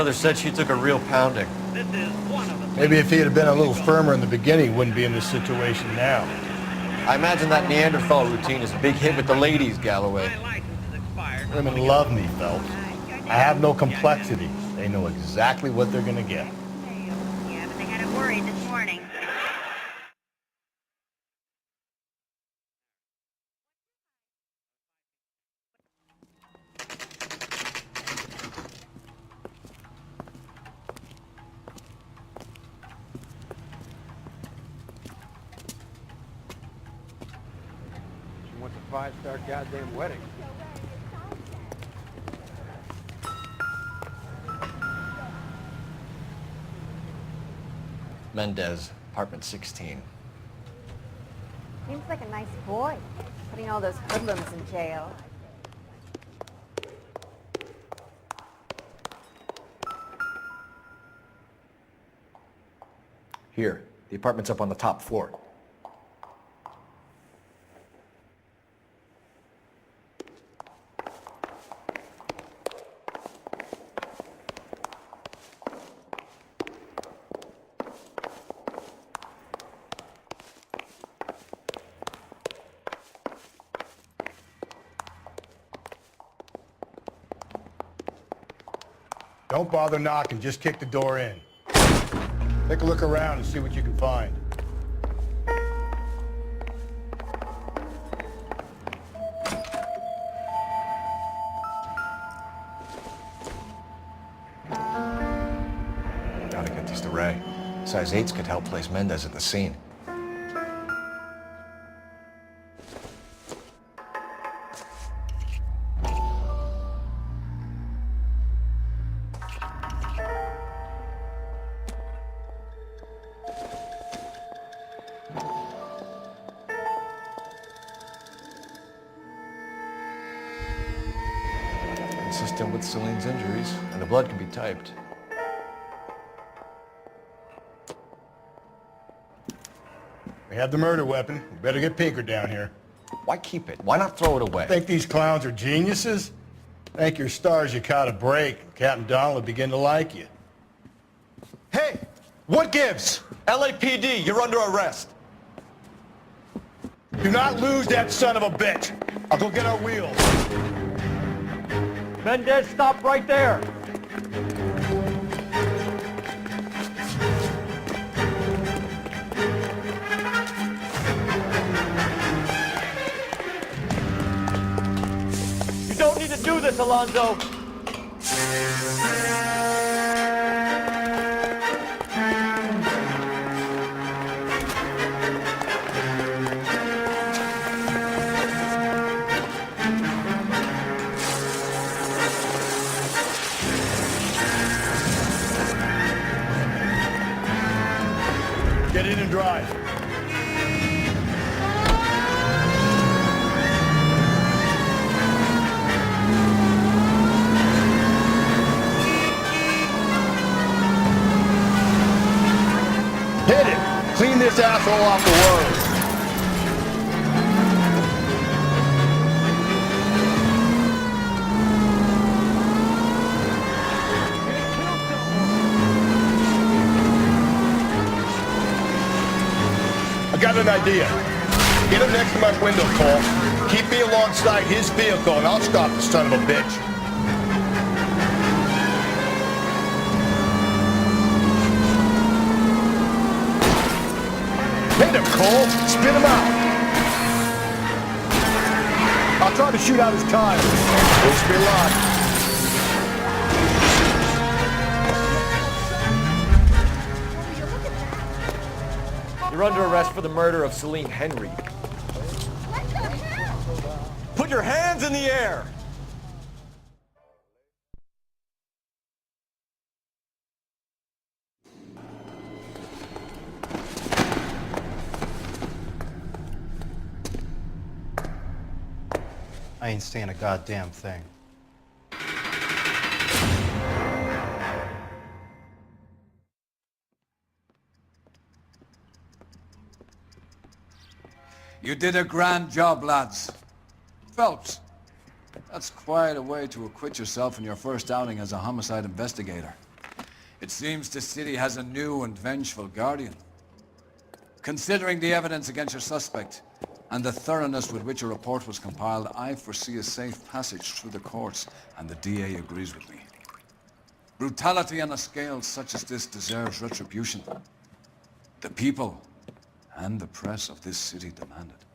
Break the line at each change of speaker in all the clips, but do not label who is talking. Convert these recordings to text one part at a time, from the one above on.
Mother said she took a real pounding.
Maybe if he had been a little firmer in the beginning, he wouldn't be in this situation now.
I imagine that Neanderthal routine is a big hit with the ladies, Galloway.
Women love me, Phelps. I have no complexity. They know exactly what they're gonna get.
Yeah, but they had it worried this morning.
She wants a 5-star goddamn wedding.
Mendez, apartment 16.
Seems like a nice boy, putting all those hoodlums in jail.
Here, the apartment's up on the top floor.
Don't bother knocking, just kick the door in. Take a look around and see what you can find.
Gotta get these to Ray. Size 8s could help place Mendez at the scene. Consistent with Celine's injuries, and the blood can be typed.
We have the murder weapon. We better get Pinker down here.
Why keep it? Why not throw it away?
Think these clowns are geniuses? Thank your stars you caught a break. Captain Donald will begin to like you.
Hey! What gives? LAPD, you're under arrest.
Do not lose that son of a bitch. I'll go get our wheels.
Mendez, stop right there! You don't need to do this, Alonzo!
Get in and drive. Hit it! Clean this asshole off the road. I got an idea. Get him next to my window, Cole. Keep me alongside his vehicle, and I'll stop the son of a bitch. Hit him, Cole. Spin him out. I'll try to shoot out his tires. Wish me luck.
You're under arrest for the murder of Celine Henry.
What the hell?
Put your hands in the air!
I ain't saying a goddamn thing.
You did a grand job, lads. Phelps, that's quite a way to acquit yourself in your first outing as a homicide investigator. It seems the city has a new and vengeful guardian. Considering the evidence against your suspect, and the thoroughness with which a report was compiled, I foresee a safe passage through the courts, and the DA agrees with me. Brutality on a scale such as this deserves retribution. The people and the press of this city demand it.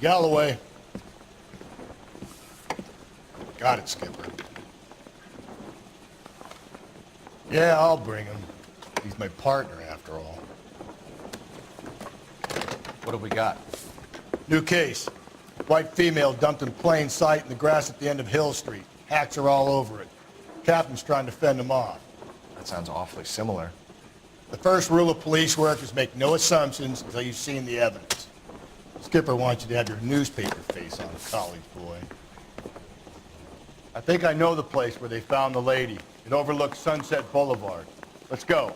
Galloway. Got it, Skipper. Yeah, I'll bring him. He's my partner, after all.
What have we got?
New case. White female dumped in plain sight in the grass at the end of Hill Street. Hacks are all over it. Captain's trying to fend them off.
That sounds awfully similar.
The first rule of police work is make no assumptions until you've seen the evidence. Skipper wants you to have your newspaper face on, college boy. I think I know the place where they found the lady. It overlooks Sunset Boulevard. Let's go.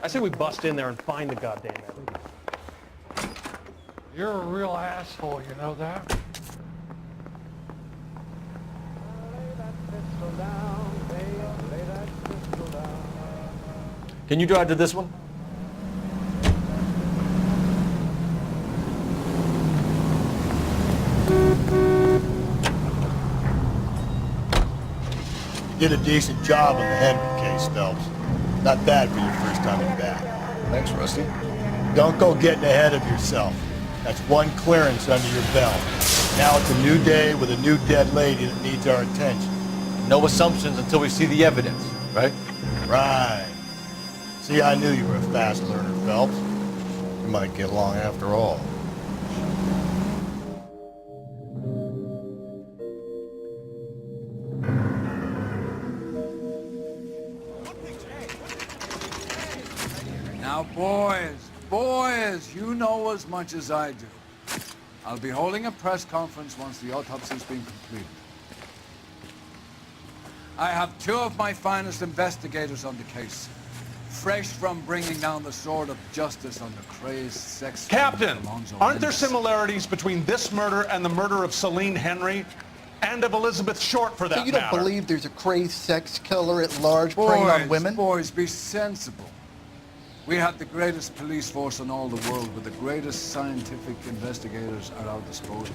I say we bust in there and find the goddamn evidence.
You're a real asshole, you know that?
Can you drive to this one?
You did a decent job on the Henry case, Phelps. Not bad for your first time in back.
Thanks, Rusty.
Don't go getting ahead of yourself. That's one clearance under your belt. Now it's a new day with a new dead lady that needs our attention.
No assumptions until we see the evidence, right?
Right. See, I knew you were a fast learner, Phelps. We might get along after all.
Now, boys, you know as much as I do. I'll be holding a press conference once the autopsy's been completed. I have two of my finest investigators on the case, fresh from bringing down the sword of justice on the crazed sex...
Captain, aren't there similarities between this murder and the murder of Celine Henry and of Elizabeth Short, for that
So you don't
matter?
believe there's a crazed sex killer at large preying on women?
Boys, be sensible. We have the greatest police force in all the world with the greatest scientific investigators at our disposal.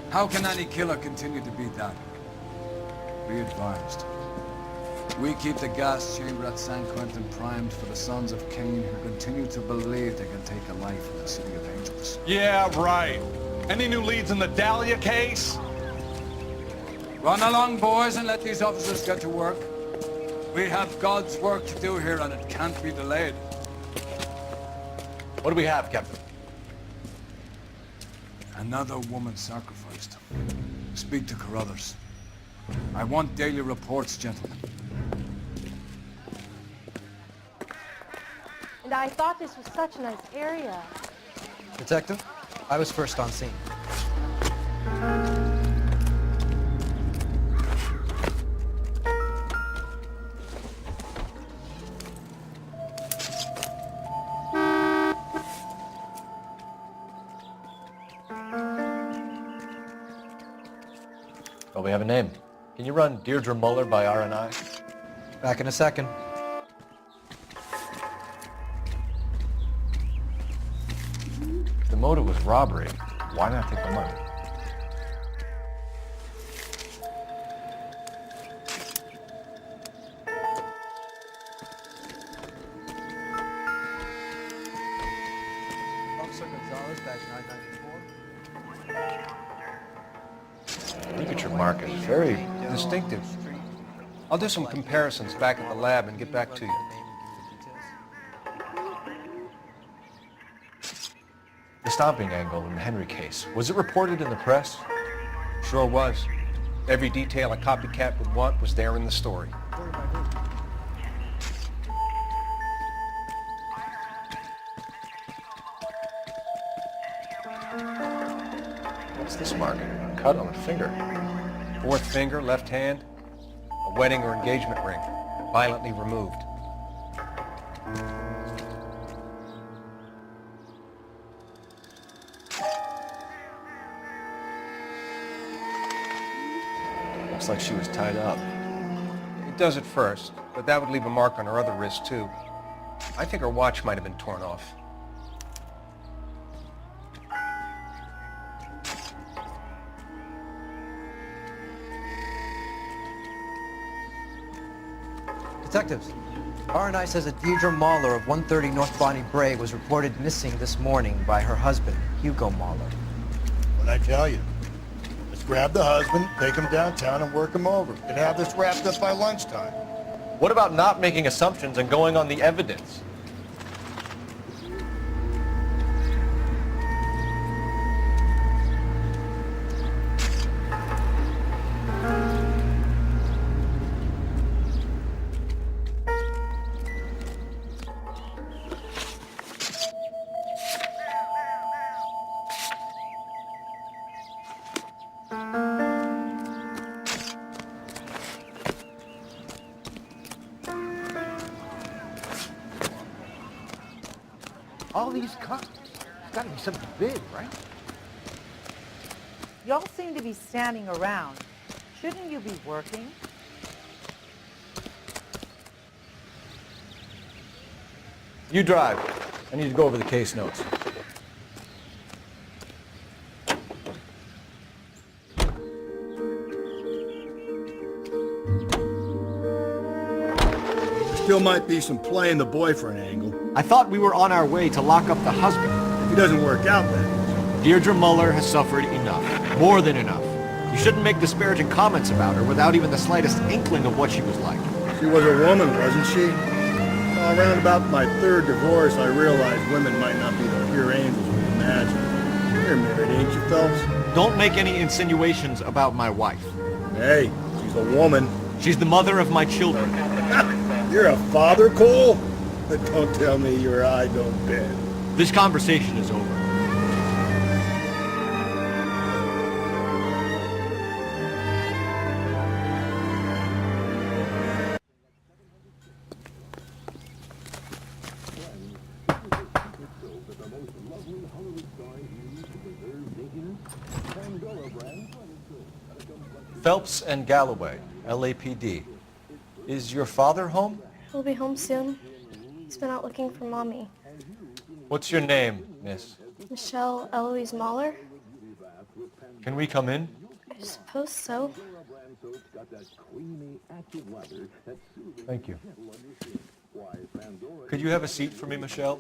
How can any killer continue to be that? Be advised. We keep the gas chamber at San Quentin primed for the sons of Cain who continue to believe they can take a life in the city of angels.
Yeah, right. Any new leads in the Dahlia case?
Run along, boys, and let these officers get to work. We have God's work to do here, and it can't be delayed.
What do we have, Captain?
Another woman sacrificed. Speak to Carruthers. I want daily reports, gentlemen.
And I thought this was such a nice area.
Detective, I was first on scene.
Well, we have a name. Can you run Deirdre Muller by R&I?
Back in a second.
The motive was robbery. Why not take the money?
Officer Gonzalez, badge 994.
Look at your market. Very distinctive.
I'll do some comparisons back at the lab and get back to you.
The stomping angle in the Henry case. Was it reported in the press?
Sure was. Every detail a copycat would want was there in the story.
What's this mark? Cut on the finger.
Fourth finger, left hand, a wedding or engagement ring, violently removed.
Looks like she was tied up.
It does at first, but that would leave a mark on her other wrist, too. I think her watch might have been torn off.
Detectives, R&I says that Deirdre Muller of 130 North Bonnie Bray was reported missing this morning by her husband, Hugo Muller.
What'd I tell you? Let's grab the husband, take him downtown, and work him over. And have this wrapped up by lunchtime.
What about not making assumptions and going on the evidence?
All these cops. It's gotta be something big, right?
Y'all seem to be standing around. Shouldn't you be working?
You drive. I need to go over the case notes.
Still might be some playing the boyfriend angle.
I thought we were on our way to lock up the husband.
If it doesn't work out then.
Deirdre Muller has suffered enough. More than enough. You shouldn't make disparaging comments about her without even the slightest inkling of what she was like.
She was a woman, wasn't she? Well, around about my third divorce, I realized women might not be the pure angels we imagine. You're married, ain't you, Phelps?
Don't make any insinuations about my wife.
Hey, she's a woman.
She's the mother of my children.
You're a father, Cole? But don't tell me your eye don't bend.
This conversation is over. Phelps and Galloway, LAPD. Is your father home?
He'll be home soon. He's been out looking for Mommy.
What's your name, miss?
Michelle Eloise Mahler?
Can we come in?
I suppose so.
Thank you. Could you have a seat for me, Michelle?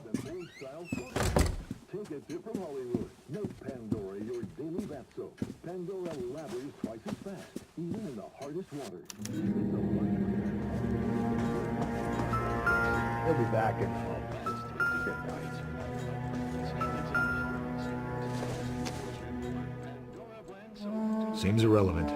Take a tip from Hollywood. Make Pandora your daily bath soap. Pandora lathers twice as fast.
He'll be back in.
Seems irrelevant.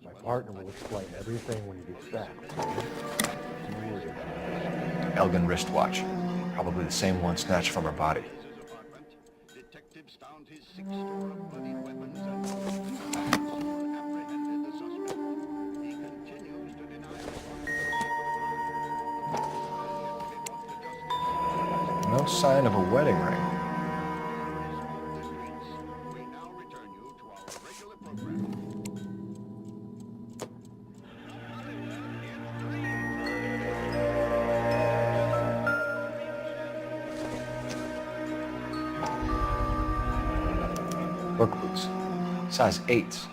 My partner will explain everything when he gets back.
Elgin wristwatch. Probably the same one snatched from her body.
Detectives found his 6 stolen bloody weapons and apprehended the suspect. He continues to deny responsibility.
No sign of a wedding ring.
We now return you to our regular program.
Work boots. Size 8.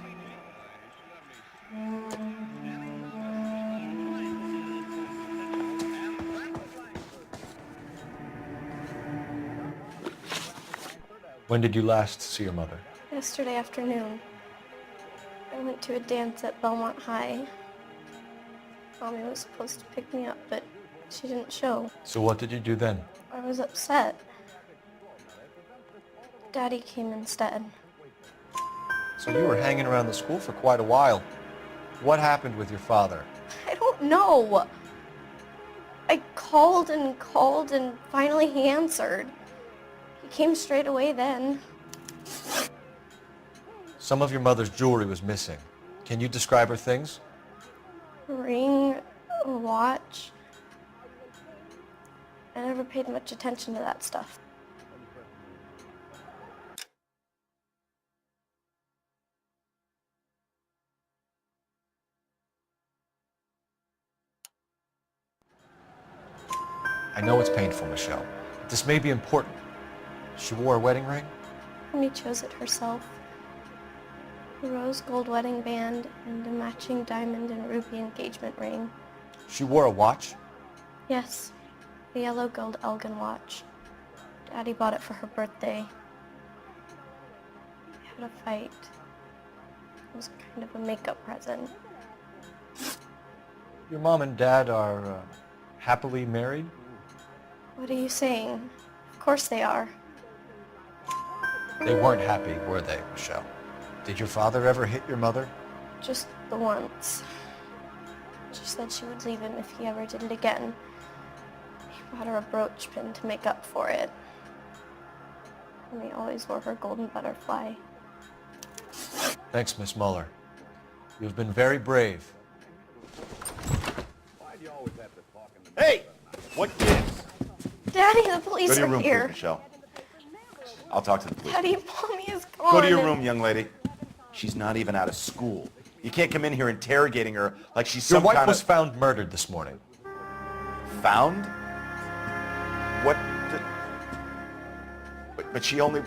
When did you last see your mother?
Yesterday afternoon. I went to a dance at Belmont High. Mommy was supposed to pick me up, but she didn't show.
So what did you do then?
I was upset. Daddy came instead.
So you were hanging around the school for quite a while. What happened with your father?
I don't know. I called and finally he answered. He came straight away then.
Some of your mother's jewelry was missing. Can you describe her things?
A ring, a watch. I never paid much attention to that stuff.
I know it's painful, Michelle. But this may be important. She wore a wedding ring?
Mommy chose it herself. A rose gold wedding band and a matching diamond and ruby engagement ring.
She wore a watch?
Yes, a yellow gold Elgin watch. Daddy bought it for her birthday. We had a fight. It was kind of a makeup present.
Your mom and dad are happily married?
What are you saying? Of course they are.
They weren't happy, were they, Michelle? Did your father ever hit your mother?
Just the once. She said she would leave him if he ever did it again. He bought her a brooch pin to make up for it. And he always wore her golden butterfly.
Thanks, Miss Muller. You've been very brave.
Hey! What gives?
Daddy, the police
Go to your
are
room,
here.
please, Michelle. I'll talk to the police.
Daddy, Mommy is gone.
Go to your room, young lady. She's not even out of school. You can't come in here interrogating her like she's
Your
some
wife
kind
was
of...
found murdered this morning.
Found? What? But she only...